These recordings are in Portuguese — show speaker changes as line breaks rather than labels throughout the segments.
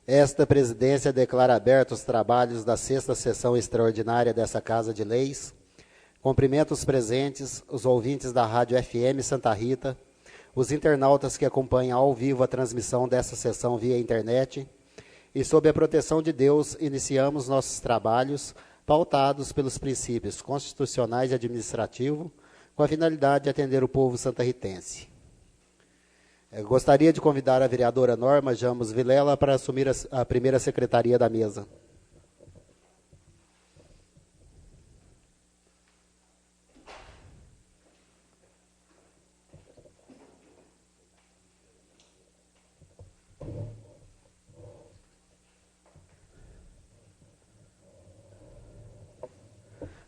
Esta presidência declara abertos os trabalhos da 6ª sessão extraordinária dessa Casa de Leis. Cumprimento os presentes, os ouvintes da Rádio FM Santa Rita, os internautas que acompanham ao vivo a transmissão dessa sessão via internet, e sob a proteção de Deus, iniciamos nossos trabalhos pautados pelos princípios constitucionais e administrativos, com a finalidade de atender o povo santarritense. Eu gostaria de convidar a vereadora Norma Jamos Vilela para assumir a primeira secretaria da mesa.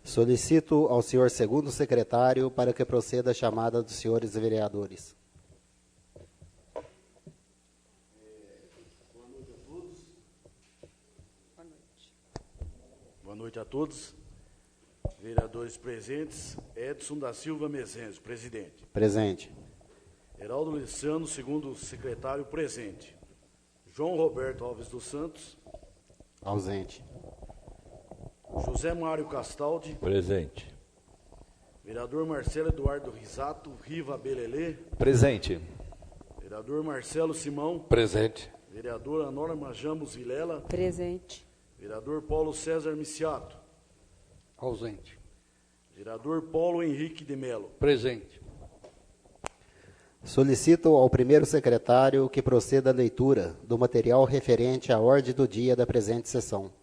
Solicito ao senhor segundo secretário para que proceda a chamada dos senhores vereadores.
Boa noite a todos. Vereadores presentes, Edson da Silva Mezencio, presidente.
Presente.
Heraldo Luciano, segundo secretário, presente. João Roberto Alves dos Santos.
Ausente.
José Mário Castaldi.
Presente.
Vereador Marcelo Eduardo Risato Riva Belelê.
Presente.
Vereador Marcelo Simão.
Presente.
Vereadora Norma Jamos Vilela.
Presente.
Vereador Paulo César Miciato.
Ausente.
Vereador Paulo Henrique de Melo.
Presente.
Solicito ao primeiro secretário que proceda à leitura do material referente à ordem do dia da presente sessão.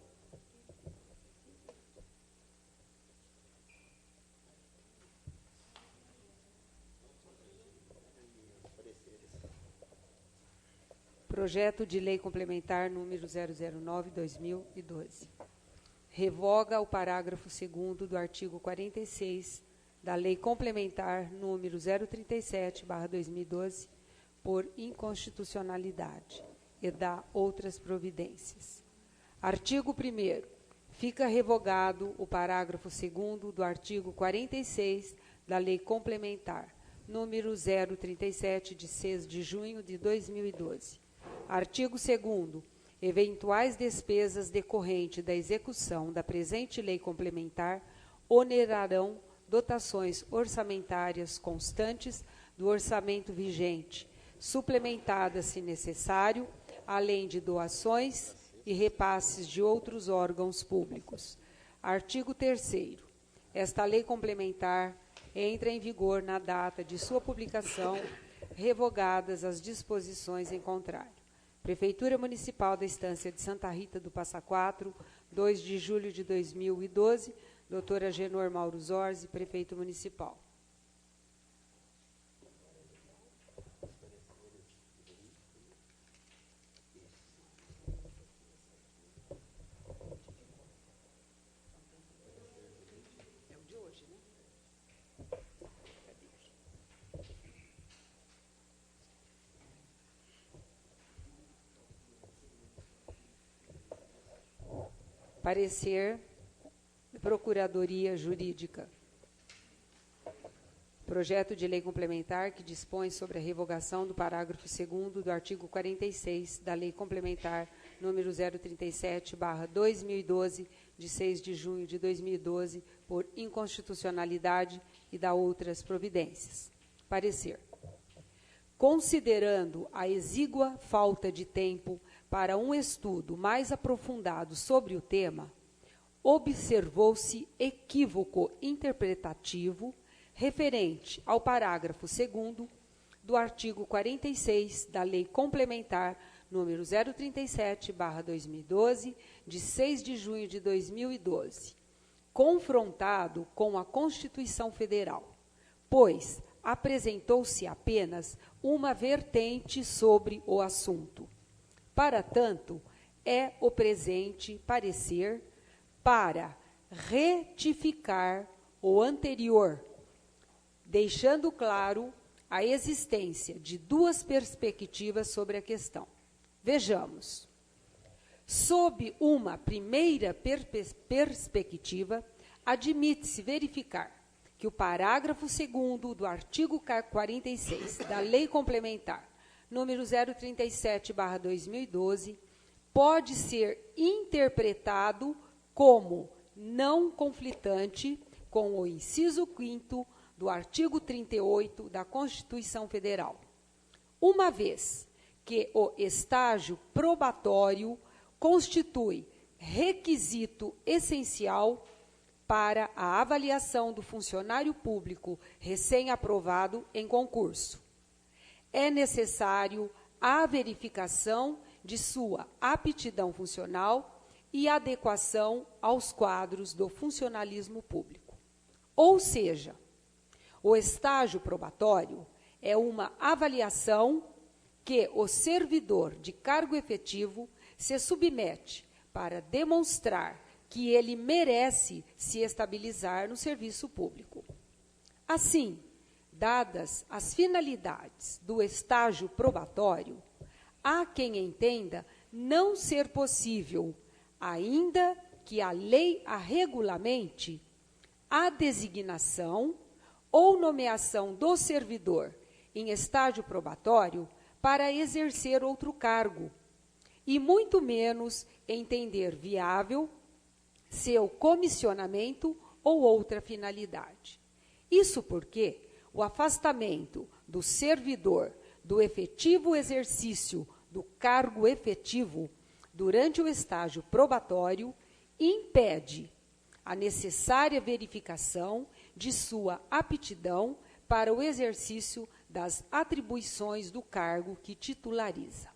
Projeto de Lei Complementar número 009/2012. Revoga o parágrafo 2º do artigo 46 da Lei Complementar número 037/2012 por inconstitucionalidade e dá outras providências. Artigo 1º. Fica revogado o parágrafo 2º do artigo 46 da Lei Complementar número 037 de 6 de junho de 2012. Artigo 2º. Eventuais despesas decorrentes da execução da presente lei complementar onerarão dotações orçamentárias constantes do orçamento vigente, suplementadas, se necessário, além de doações e repasses de outros órgãos públicos. Artigo 3º. Esta lei complementar entra em vigor na data de sua publicação, revogadas as disposições em contrário. Prefeitura Municipal da Estância de Santa Rita do Passa Quatro, 2 de julho de 2012, doutora Genor Mauro Zorzi, Prefeito Municipal. É o de hoje, né? Parecer Procuradoria Jurídica. Projeto de lei complementar que dispõe sobre a revogação do parágrafo 2º do artigo 46 da Lei Complementar número 037/2012, de 6 de junho de 2012, por inconstitucionalidade e dá outras providências. Parecer. Considerando a exígua falta de tempo para um estudo mais aprofundado sobre o tema, observou-se equívoco interpretativo referente ao parágrafo 2º do artigo 46 da Lei Complementar número 037/2012, de 6 de junho de 2012, confrontado com a Constituição Federal, pois apresentou-se apenas uma vertente sobre o assunto. Para tanto, é o presente parecer para retificar o anterior, deixando claro a existência de duas perspectivas sobre a questão. Vejamos. Sob uma primeira perspectiva, admite-se verificar que o parágrafo 2º do artigo 46 da Lei Complementar número 037/2012 pode ser interpretado como não conflitante com o inciso 5º do artigo 38 da Constituição Federal, uma vez que o estágio probatório constitui requisito essencial para a avaliação do funcionário público recém-aprovado em concurso. É necessário a verificação de sua aptidão funcional e adequação aos quadros do funcionalismo público. Ou seja, o estágio probatório é uma avaliação que o servidor de cargo efetivo se submete para demonstrar que ele merece se estabilizar no serviço público. Assim, dadas as finalidades do estágio probatório, há quem entenda não ser possível, ainda que a lei a regulamente, a designação ou nomeação do servidor em estágio probatório para exercer outro cargo, e muito menos entender viável seu comissionamento ou outra finalidade. Isso porque o afastamento do servidor do efetivo exercício do cargo efetivo durante o estágio probatório impede a necessária verificação de sua aptidão para o exercício das atribuições do cargo que titulariza.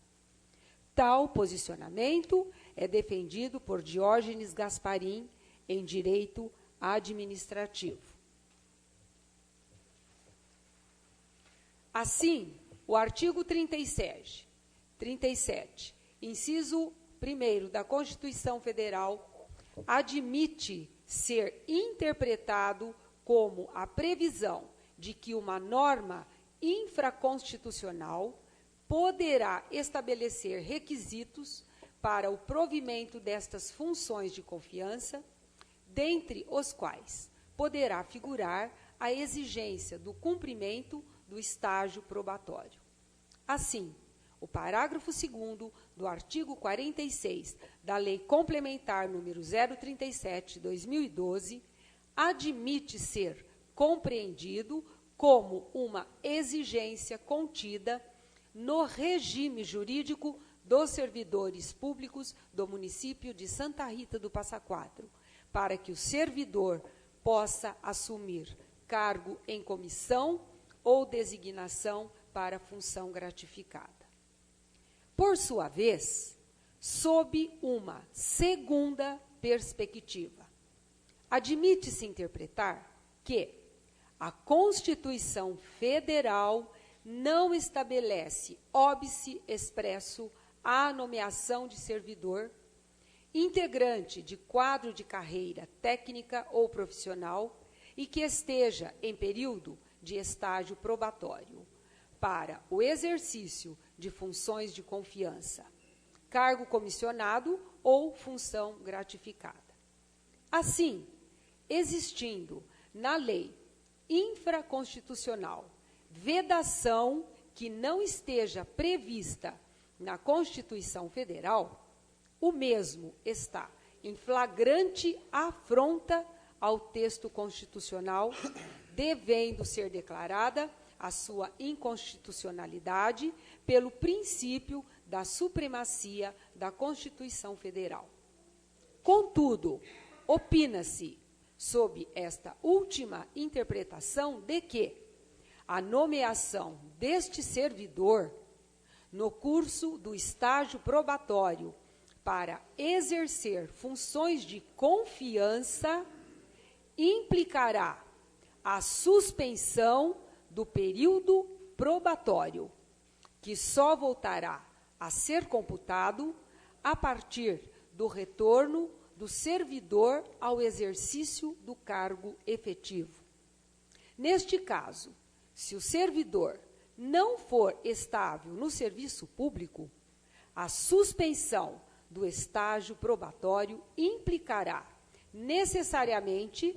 Tal posicionamento é defendido por Diógenes Gasparim em Direito Administrativo. Assim, o artigo 37, inciso 1º da Constituição Federal, admite ser interpretado como a previsão de que uma norma infraconstitucional poderá estabelecer requisitos para o provimento destas funções de confiança, dentre os quais poderá figurar a exigência do cumprimento do estágio probatório. Assim, o parágrafo 2º do artigo 46 da Lei Complementar número 037/2012 admite ser compreendido como uma exigência contida no regime jurídico dos servidores públicos do município de Santa Rita do Passa Quatro, para que o servidor possa assumir cargo em comissão ou designação para função gratificada. Por sua vez, sob uma segunda perspectiva, admite-se interpretar que a Constituição Federal não estabelece óbice expresso à nomeação de servidor, integrante de quadro de carreira técnica ou profissional e que esteja em período de estágio probatório, para o exercício de funções de confiança, cargo comissionado ou função gratificada. Assim, existindo na lei infraconstitucional vedação que não esteja prevista na Constituição Federal, o mesmo está em flagrante afronta ao texto constitucional, devendo ser declarada a sua inconstitucionalidade pelo princípio da supremacia da Constituição Federal. Contudo, opina-se, sob esta última interpretação, de que a nomeação deste servidor no curso do estágio probatório para exercer funções de confiança implicará a suspensão do período probatório, que só voltará a ser computado a partir do retorno do servidor ao exercício do cargo efetivo. Neste caso, se o servidor não for estável no serviço público, a suspensão do estágio probatório implicará necessariamente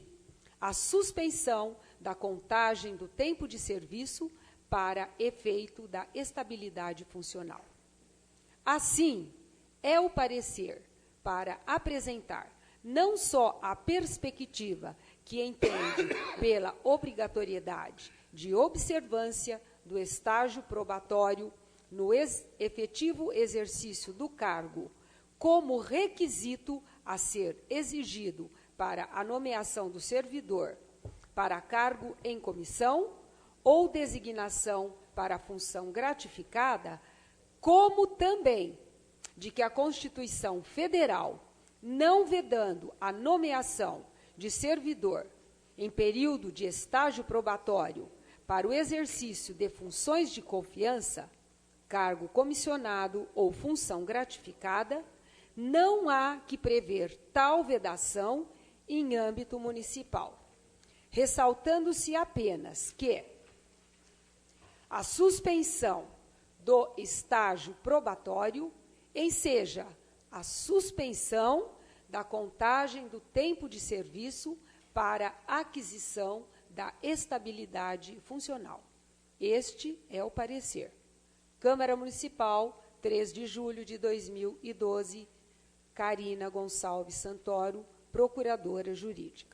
a suspensão da contagem do tempo de serviço para efeito da estabilidade funcional. Assim, é o parecer para apresentar não só a perspectiva que entende pela obrigatoriedade de observância do estágio probatório no efetivo exercício do cargo como requisito a ser exigido para a nomeação do servidor para cargo em comissão ou designação para a função gratificada, como também de que a Constituição Federal, não vedando a nomeação de servidor em período de estágio probatório para o exercício de funções de confiança, cargo comissionado ou função gratificada, não há que prever tal vedação em âmbito municipal, ressaltando-se apenas que a suspensão do estágio probatório enseja a suspensão da contagem do tempo de serviço para aquisição da estabilidade funcional. Este é o parecer. Câmara Municipal, 3 de julho de 2012, Carina Gonçalves Santoro, Procuradora Jurídica.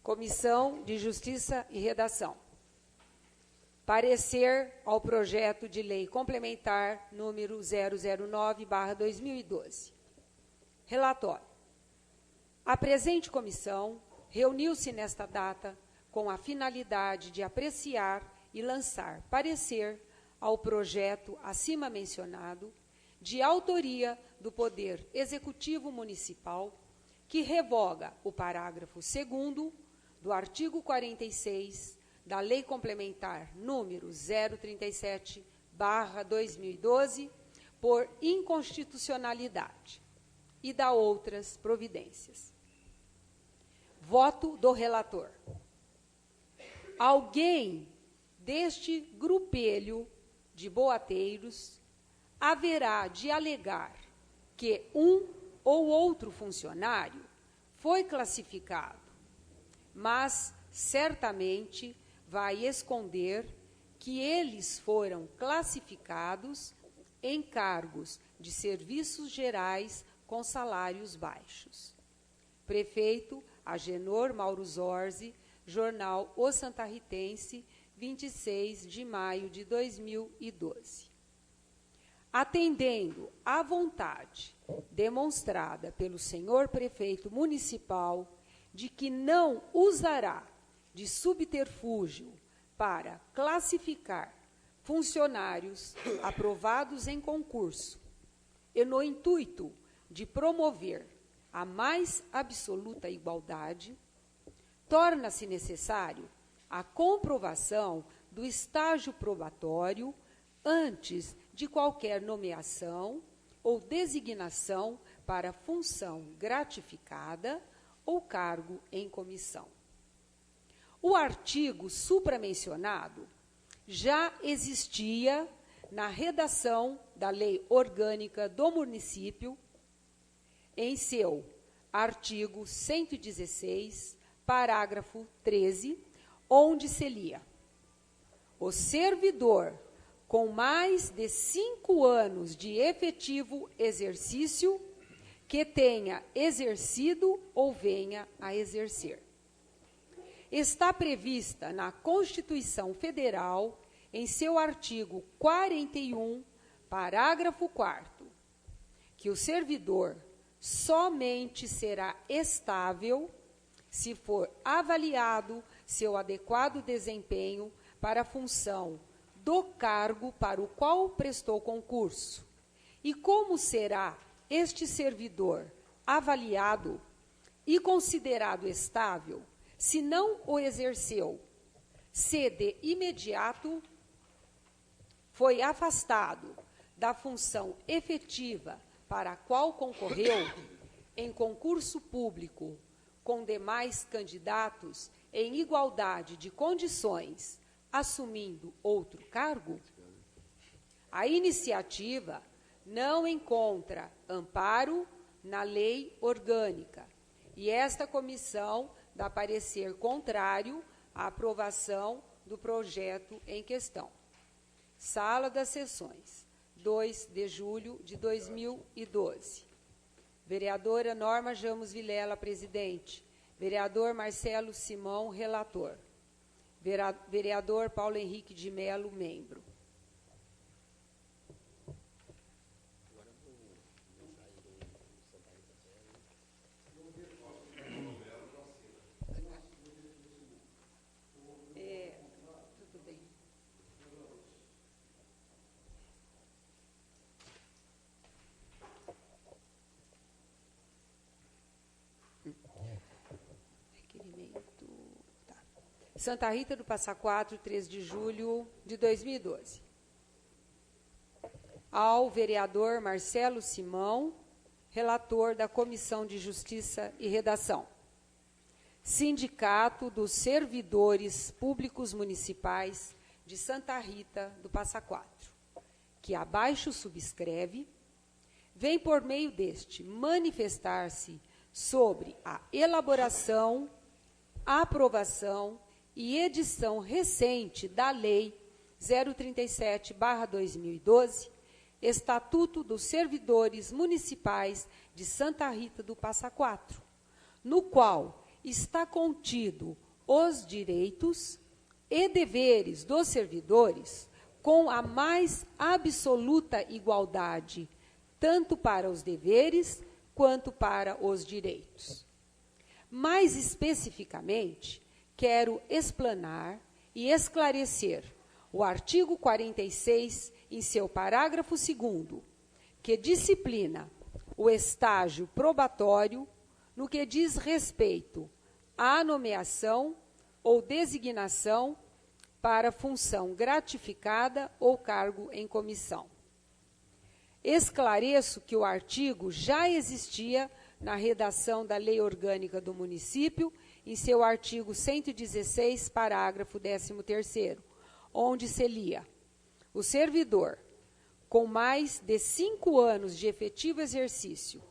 Comissão de Justiça e Redação. Parecer ao projeto de lei complementar número 009/2012. Relatório. A presente comissão reuniu-se nesta data com a finalidade de apreciar e lançar parecer ao projeto acima mencionado, de autoria do Poder Executivo Municipal, que revoga o parágrafo 2º do artigo 46 da Lei Complementar número 037/2012 por inconstitucionalidade e da outras providências. Voto do relator. Alguém deste grupelho de boateiros haverá de alegar que um ou outro funcionário foi classificado, mas certamente vai esconder que eles foram classificados em cargos de serviços gerais com salários baixos. Prefeito Agenor Mauro Zorzi, Jornal O Santarritense, 26 de maio de 2012. Atendendo à vontade demonstrada pelo senhor prefeito municipal de que não usará de subterfúgio para classificar funcionários aprovados em concurso e no intuito de promover a mais absoluta igualdade, torna-se necessário a comprovação do estágio probatório antes de qualquer nomeação ou designação para função gratificada ou cargo em comissão. O artigo supramencionado já existia na redação da Lei Orgânica do Município, em seu artigo 116, parágrafo 13, onde se lia: o servidor com mais de 5 anos de efetivo exercício que tenha exercido ou venha a exercer. Está prevista na Constituição Federal, em seu artigo 41, parágrafo 4º, que o servidor somente será estável se for avaliado seu adequado desempenho para a função do cargo para o qual prestou concurso. E como será este servidor avaliado e considerado estável se não o exerceu, se de imediato foi afastado da função efetiva para a qual concorreu em concurso público com demais candidatos em igualdade de condições, assumindo outro cargo? A iniciativa não encontra amparo na lei orgânica e esta comissão dá parecer contrário à aprovação do projeto em questão. Sala das Sessões, 2 de julho de 2012. Vereadora Norma Jamos Vilela, presidente. Vereador Marcelo Simão, relator. Vereador Paulo Henrique de Melo, membro. Tudo bem. Requerimento. Tá. Santa Rita do Passa Quatro, 3 de julho de 2012. Ao vereador Marcelo Simão, relator da Comissão de Justiça e Redação. Sindicato dos Servidores Públicos Municipais de Santa Rita do Passa Quatro, que abaixo subscreve, vem por meio deste manifestar-se sobre a elaboração, aprovação e edição recente da Lei 037/2012, Estatuto dos Servidores Municipais de Santa Rita do Passa Quatro, no qual está contido os direitos e deveres dos servidores com a mais absoluta igualdade, tanto para os deveres quanto para os direitos. Mais especificamente, quero explanar e esclarecer o artigo 46, em seu parágrafo 2º, que disciplina o estágio probatório no que diz respeito à nomeação ou designação para função gratificada ou cargo em comissão. Esclareço que o artigo já existia na redação da Lei Orgânica do Município, em seu artigo 116, parágrafo 13º, onde se lia: o servidor, com mais de 5 anos de efetivo exercício,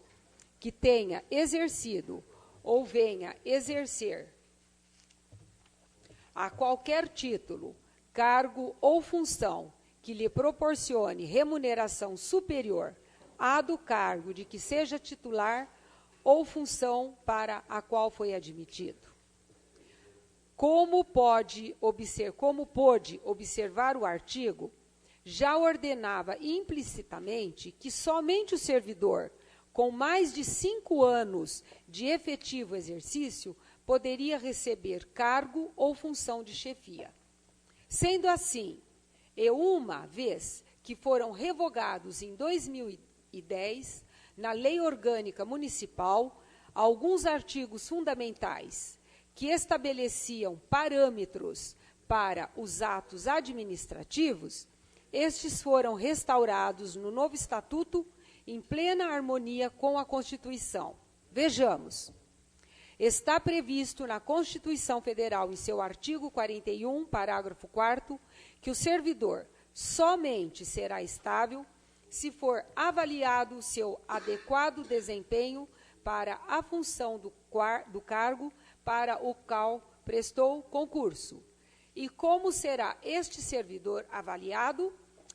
que tenha exercido ou venha exercer a qualquer título, cargo ou função que lhe proporcione remuneração superior à do cargo de que seja titular ou função para a qual foi admitido. Como pôde observar o artigo, já ordenava implicitamente que somente o servidor com mais de 5 anos de efetivo exercício poderia receber cargo ou função de chefia. Sendo assim, e uma vez que foram revogados em 2010, na Lei Orgânica Municipal, alguns artigos fundamentais que estabeleciam parâmetros para os atos administrativos, estes foram restaurados no novo Estatuto em plena harmonia com a Constituição. Vejamos. Está previsto na Constituição Federal, em seu artigo 41, parágrafo 4º, que o servidor somente será estável se for avaliado o seu adequado desempenho para a função do cargo para o qual prestou concurso. E como será este servidor avaliado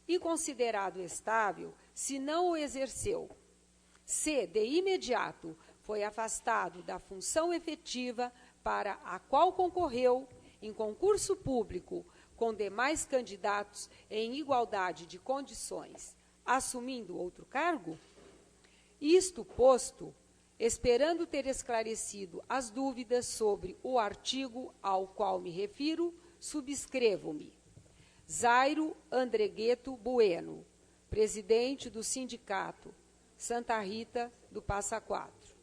e considerado estável se não o exerceu? Se, de imediato, foi afastado da função efetiva para a qual concorreu em concurso público com demais candidatos em igualdade de condições, assumindo outro cargo? Isto posto, esperando ter esclarecido as dúvidas sobre o artigo ao qual me refiro, subscrevo-me. Zairo Andregueto Bueno, presidente do Sindicato Santa Rita do Passa Quatro.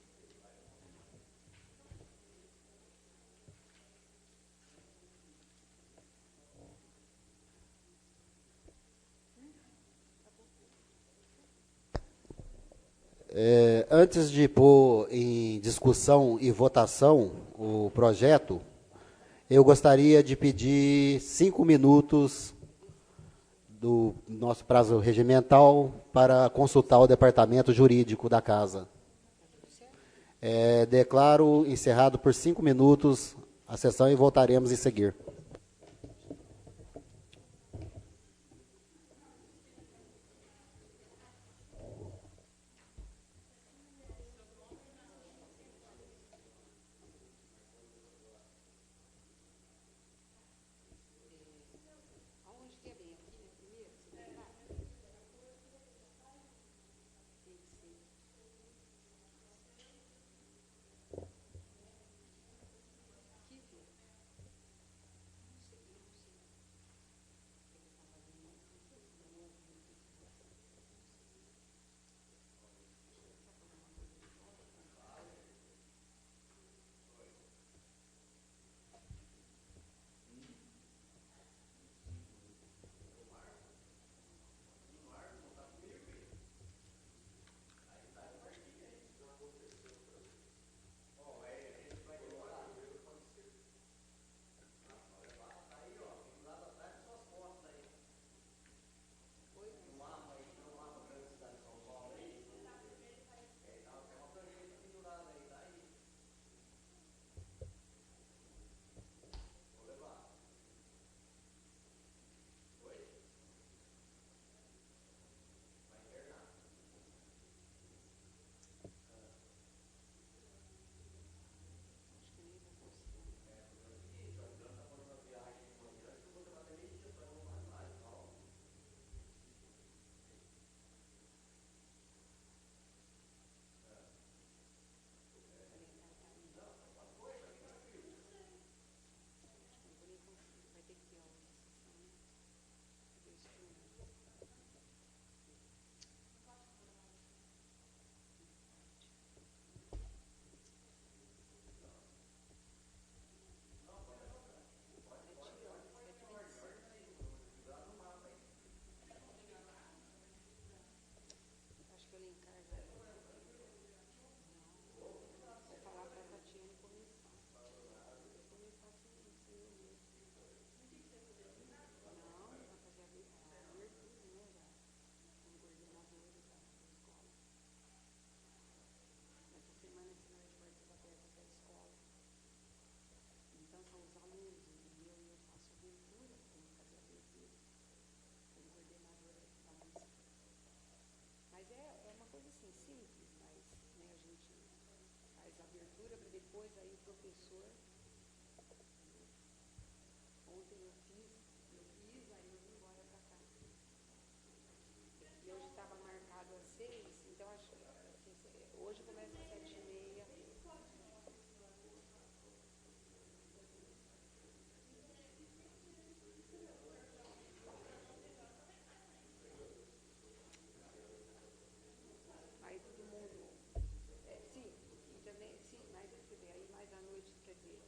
Antes de pôr em discussão e votação o projeto, eu gostaria de pedir 5 minutos do nosso prazo regimental para consultar o departamento jurídico da casa. Declaro encerrado por 5 minutos a sessão e voltaremos em seguir.
Depois aí o professor, ontem eu fiz, aí eu vim embora para cá. E hoje estava marcado às 6, então acho que hoje começa às 7h30. Aí todo mundo, sim, e também, sim, mas você vê aí mais à noite, quer dizer,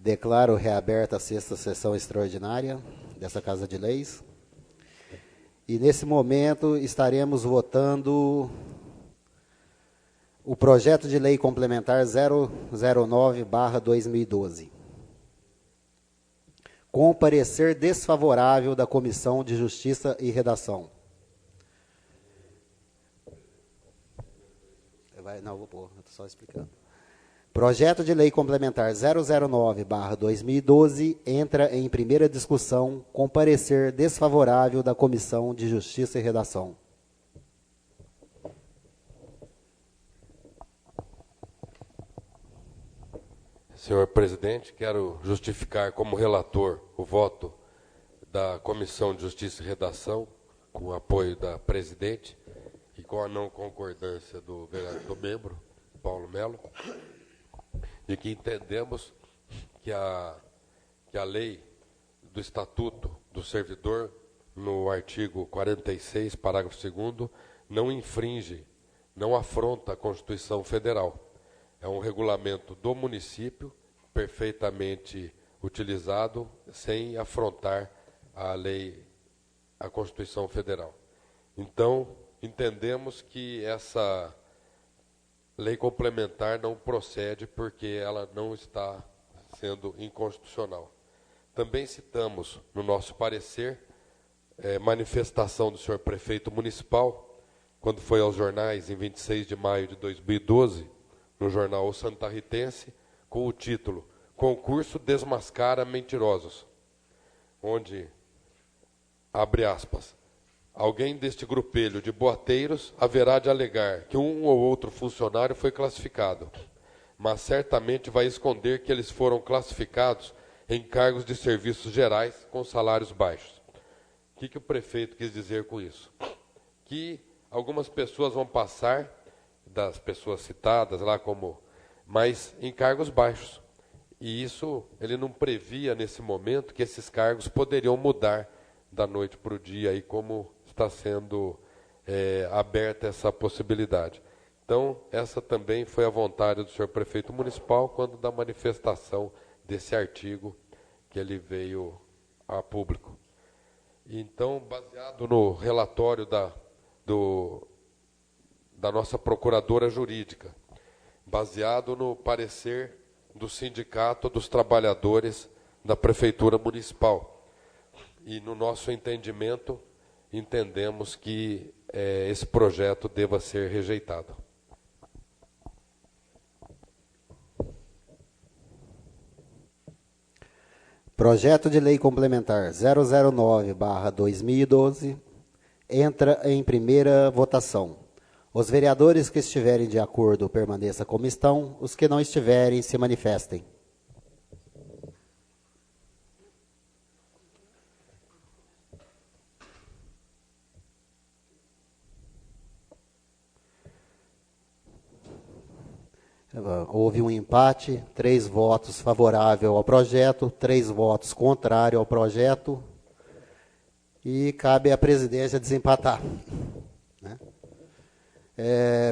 Declaro reaberta a 6ª sessão extraordinária dessa Casa de Leis. E, nesse momento, estaremos votando o projeto de lei complementar 009/2012, com parecer desfavorável da Comissão de Justiça e Redação. Não, vou pôr, estou só explicando. Projeto de lei complementar 009/2012 entra em primeira discussão com parecer desfavorável da Comissão de Justiça e Redação.
Senhor presidente, quero justificar como relator o voto da Comissão de Justiça e Redação, com o apoio da presidente e com a não concordância do membro, Paulo Melo, de que entendemos que a lei do Estatuto do Servidor, no artigo 46, parágrafo 2º, não infringe, não afronta a Constituição Federal. É um regulamento do município, perfeitamente utilizado, sem afrontar a lei, a Constituição Federal. Então, entendemos que essa lei complementar não procede porque ela não está sendo inconstitucional. Também citamos, no nosso parecer, manifestação do senhor prefeito municipal, quando foi aos jornais em 26 de maio de 2012, no jornal O Santarritense, com o título Concurso Desmascara Mentirosos, onde, abre aspas, alguém deste grupelho de boateiros haverá de alegar que um ou outro funcionário foi classificado, mas certamente vai esconder que eles foram classificados em cargos de serviços gerais com salários baixos. O que o prefeito quis dizer com isso? Que algumas pessoas vão passar, das pessoas citadas lá como, mas em cargos baixos. E isso ele não previa nesse momento que esses cargos poderiam mudar da noite para o dia, aí como está sendo aberta essa possibilidade. Então, essa também foi a vontade do senhor prefeito municipal quando da manifestação desse artigo que ele veio a público. Então, baseado no relatório da nossa procuradora jurídica, baseado no parecer do Sindicato dos Trabalhadores da Prefeitura Municipal. E no nosso entendimento, entendemos que esse projeto deva ser rejeitado.
Projeto de lei complementar 009/2012 entra em primeira votação. Os vereadores que estiverem de acordo permaneçam como estão, os que não estiverem se manifestem. Houve um empate, 3 votos favoráveis ao projeto, 3 votos contrários ao projeto, e cabe à presidência desempatar. Né?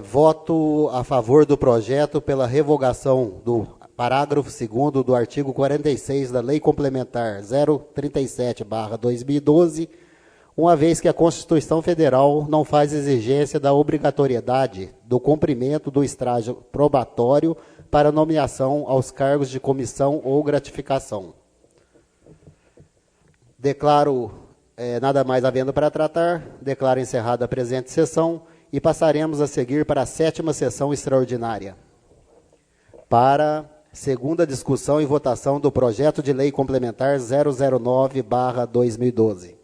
Voto a favor do projeto pela revogação do parágrafo 2º do artigo 46 da Lei Complementar 037/2012, uma vez que a Constituição Federal não faz exigência da obrigatoriedade do cumprimento do estágio probatório para nomeação aos cargos de comissão ou gratificação. Declaro, nada mais havendo para tratar, declaro encerrada a presente sessão e passaremos a seguir para a 7ª sessão extraordinária. Para segunda discussão e votação do projeto de lei complementar 009/2012.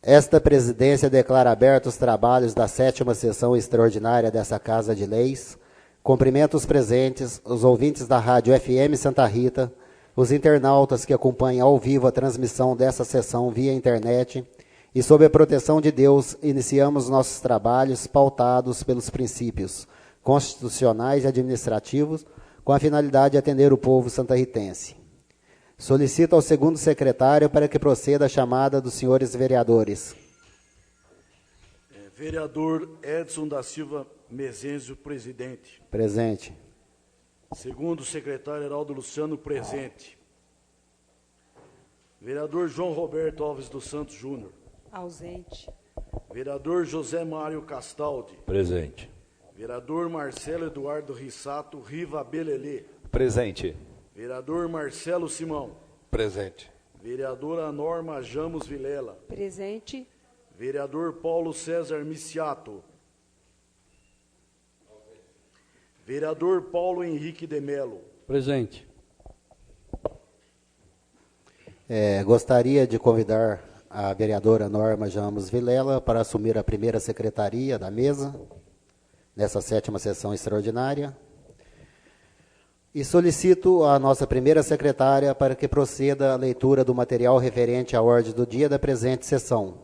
Esta presidência declara abertos os trabalhos da 7ª sessão extraordinária dessa Casa de Leis. Cumprimento os presentes, os ouvintes da Rádio FM Santa Rita, os internautas que acompanham ao vivo a transmissão dessa sessão via internet, e sob a proteção de Deus, iniciamos nossos trabalhos pautados pelos princípios constitucionais e administrativos, com a finalidade de atender o povo santarritense. Solicito ao segundo secretário para que proceda a chamada dos senhores vereadores.
Vereador Edson da Silva Mezencio, presidente.
Presente.
Segundo secretário Heraldo Luciano, presente. Vereador João Roberto Alves dos Santos Júnior.
Ausente.
Vereador José Mário Castaldi.
Presente.
Vereador Marcelo Eduardo Rissato Riva Belelê.
Presente.
Vereador Marcelo Simão.
Presente.
Vereadora Norma Jamos Vilela.
Presente.
Vereador Paulo César Miciato. Vereador Paulo Henrique de Melo.
Presente.
Gostaria de convidar a vereadora Norma Jamos Vilela para assumir a primeira secretaria da mesa, nessa 7ª sessão extraordinária. E solicito à nossa primeira secretária para que proceda a leitura do material referente à ordem do dia da presente sessão.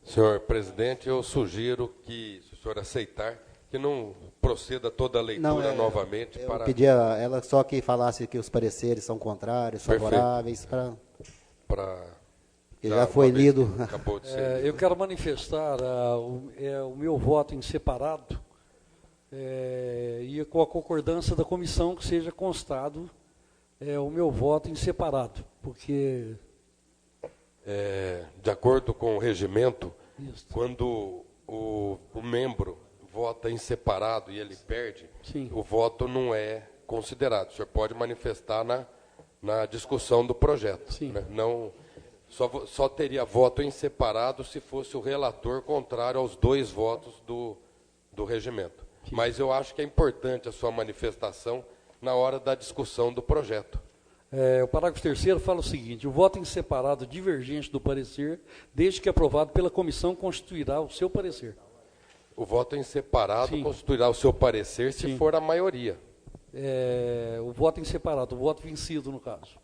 Senhor presidente, eu sugiro que, se o senhor aceitar, que não proceda toda a leitura novamente.
Eu pedi a ela só que falasse que os pareceres são contrários, favoráveis, que já foi lido.
Acabou de ser.
Eu quero manifestar o meu voto em separado e com a concordância da comissão que seja constado o meu voto em separado, porque...
de acordo com o regimento,
Isso.
quando o membro vota em separado e ele perde,
Sim.
o voto não é considerado. O senhor pode manifestar na discussão do projeto.
Sim.
Né? Não, só teria voto em separado se fosse o relator contrário aos 2 votos do regimento.
Sim.
Mas eu acho que é importante a sua manifestação na hora da discussão do projeto.
O parágrafo 3º fala o seguinte: o voto em separado divergente do parecer, desde que aprovado pela comissão, constituirá o seu parecer.
O voto em separado
Sim.
constituirá o seu parecer se
Sim.
for a maioria.
O voto em separado, o voto vencido, no caso.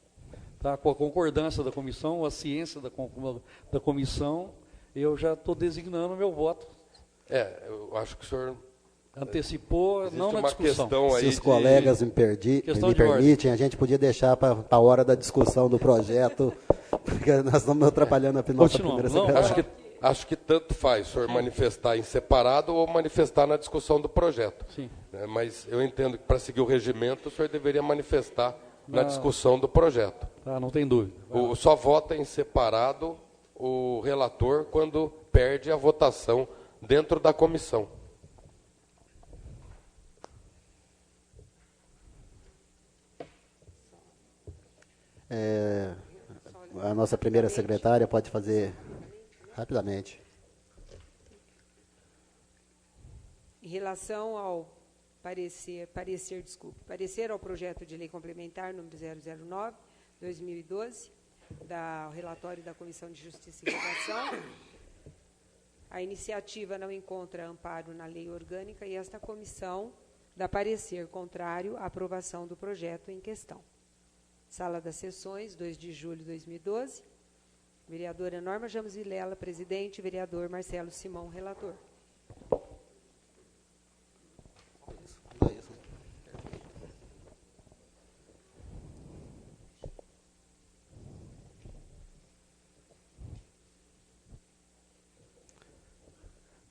Tá? Com a concordância da comissão, a ciência da comissão, eu já estou designando o meu voto.
Eu acho que o senhor...
Antecipou,
Existe
não na
uma
discussão.
questão aí
Se os colegas me
Questão de
permitem, a gente podia deixar para a hora da discussão do projeto, porque nós estamos atrapalhando a nossa
Continuamos.
primeira
Não,
secretária.
Acho que tanto faz o senhor manifestar em separado ou manifestar na discussão do projeto.
Sim.
Mas eu entendo que para seguir o regimento, o senhor deveria manifestar na discussão do projeto.
Tá, não tem dúvida.
Só vota em separado o relator quando perde a votação dentro da comissão.
A nossa primeira secretária pode fazer rapidamente.
Em relação ao parecer ao projeto de lei complementar número 009/2012, do relatório da Comissão de Justiça e Redação, a iniciativa não encontra amparo na lei orgânica e esta comissão dá parecer contrário à aprovação do projeto em questão. Sala das Sessões, 2 de julho de 2012. Vereadora Norma Jamos Vilela, presidente. Vereador Marcelo Simão, relator.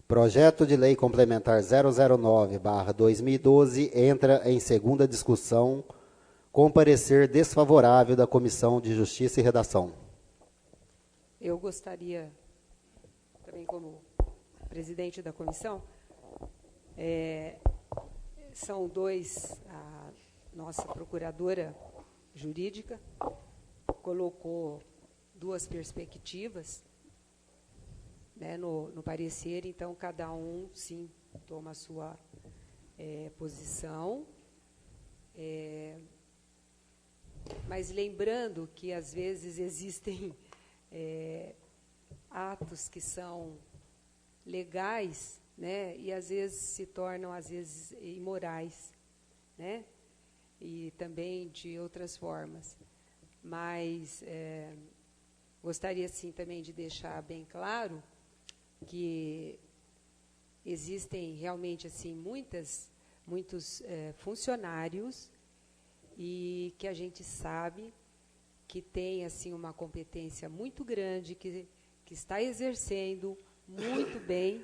Projeto de Lei Complementar 009/2012 entra em segunda discussão com parecer desfavorável da Comissão de Justiça e Redação.
Eu gostaria, também como presidente da comissão, são 2, a nossa procuradora jurídica colocou 2 perspectivas, né, no parecer, então cada um, sim, toma a sua posição, mas lembrando que, às vezes, existem atos que são legais, né, e, às vezes, se tornam, às vezes, imorais, né, e também de outras formas. Mas gostaria, sim, também de deixar bem claro que existem realmente assim muitos funcionários e que a gente sabe que tem assim uma competência muito grande, que está exercendo muito bem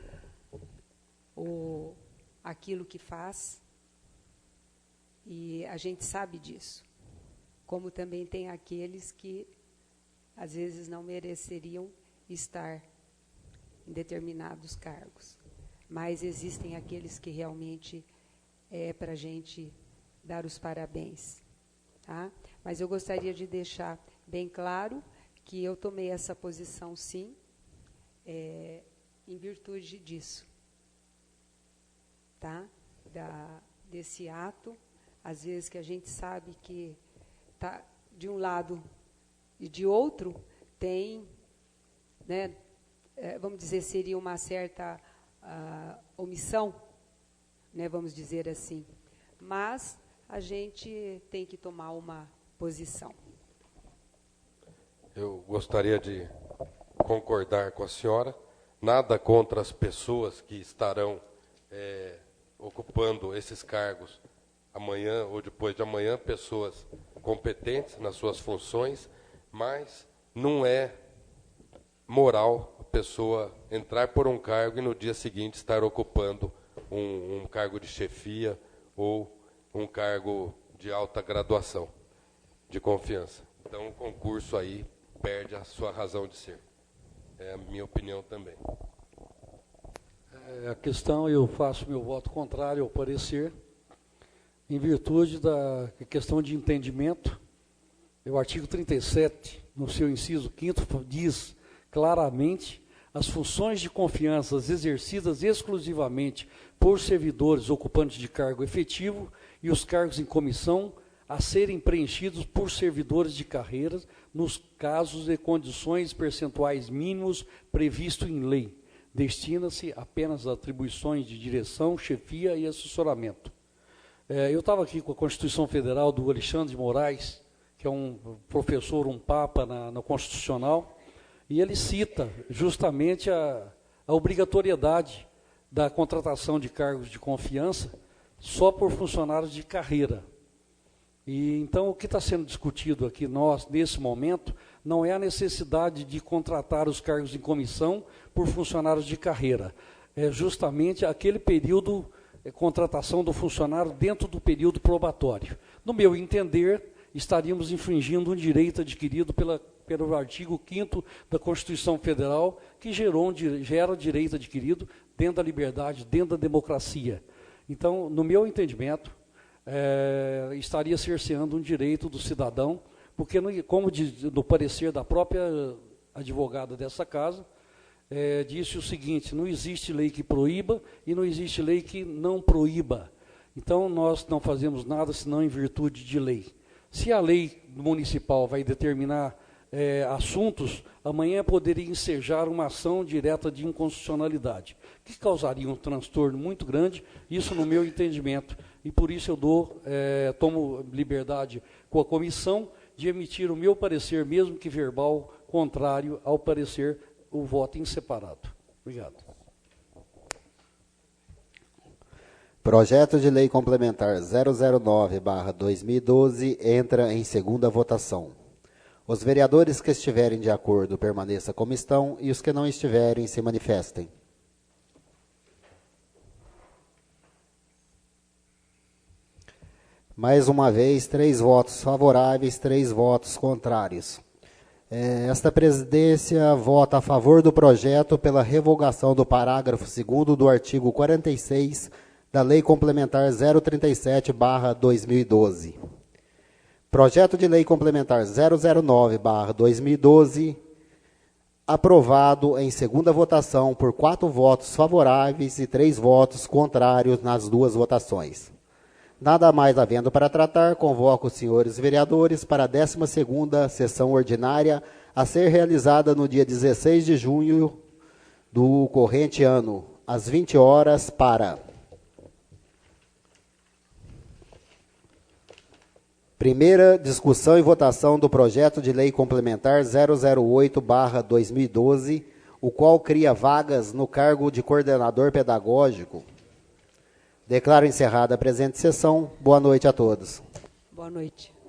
aquilo que faz, e a gente sabe disso. Como também tem aqueles que às vezes não mereceriam estar em determinados cargos. Mas existem aqueles que realmente é para a gente dar os parabéns. Tá? Mas eu gostaria de deixar bem claro que eu tomei essa posição, sim, em virtude disso. Tá? Desse ato, às vezes que a gente sabe que tá de um lado e de outro, tem, né, vamos dizer, seria uma certa omissão, né, vamos dizer assim. Mas a gente tem que tomar uma posição.
Eu gostaria de concordar com a senhora. Nada contra as pessoas que estarão ocupando esses cargos amanhã ou depois de amanhã, pessoas competentes nas suas funções, mas não é moral a pessoa entrar por um cargo e no dia seguinte estar ocupando um cargo de chefia ou um cargo de alta graduação, de confiança. Então, o concurso aí perde a sua razão de ser. É a minha opinião também.
A questão, eu faço meu voto contrário ao parecer, em virtude da questão de entendimento. O artigo 37, no seu inciso 5º, diz claramente: as funções de confiança exercidas exclusivamente por servidores ocupantes de cargo efetivo e os cargos em comissão a serem preenchidos por servidores de carreira nos casos e condições percentuais mínimos previsto em lei. Destina-se apenas a atribuições de direção, chefia e assessoramento. Eu estava aqui com a Constituição Federal do Alexandre de Moraes, que é um professor, um papa na Constitucional, e ele cita justamente a obrigatoriedade da contratação de cargos de confiança só por funcionários de carreira. E então o que está sendo discutido aqui nesse momento, não é a necessidade de contratar os cargos em comissão por funcionários de carreira. É justamente aquele período, contratação do funcionário dentro do período probatório. No meu entender, estaríamos infringindo um direito adquirido pelo artigo 5º da Constituição Federal, que gera direito adquirido dentro da liberdade, dentro da democracia. Então, no meu entendimento, estaria cerceando um direito do cidadão, porque, como no parecer da própria advogada dessa casa, disse o seguinte: não existe lei que proíba e não existe lei que não proíba. Então, nós não fazemos nada senão em virtude de lei. Se a lei municipal vai determinar assuntos, amanhã poderia ensejar uma ação direta de inconstitucionalidade, que causaria um transtorno muito grande, isso no meu entendimento. E por isso eu tomo liberdade com a comissão de emitir o meu parecer, mesmo que verbal, contrário ao parecer, o voto em separado. Obrigado.
Projeto de Lei Complementar 009/2012 entra em segunda votação. Os vereadores que estiverem de acordo permaneçam como estão e os que não estiverem se manifestem. Mais uma vez, 3 votos favoráveis, 3 votos contrários. Esta presidência vota a favor do projeto pela revogação do parágrafo 2º do artigo 46 da Lei Complementar 037/2012. Projeto de Lei Complementar 009/2012, aprovado em segunda votação por 4 votos favoráveis e 3 votos contrários nas 2 votações. Nada mais havendo para tratar, convoco os senhores vereadores para a 12ª sessão ordinária, a ser realizada no dia 16 de junho do corrente ano, às 20 horas, para: primeira discussão e votação do projeto de lei complementar 008/2012, o qual cria vagas no cargo de coordenador pedagógico. Declaro encerrada a presente sessão. Boa noite a todos.
Boa noite.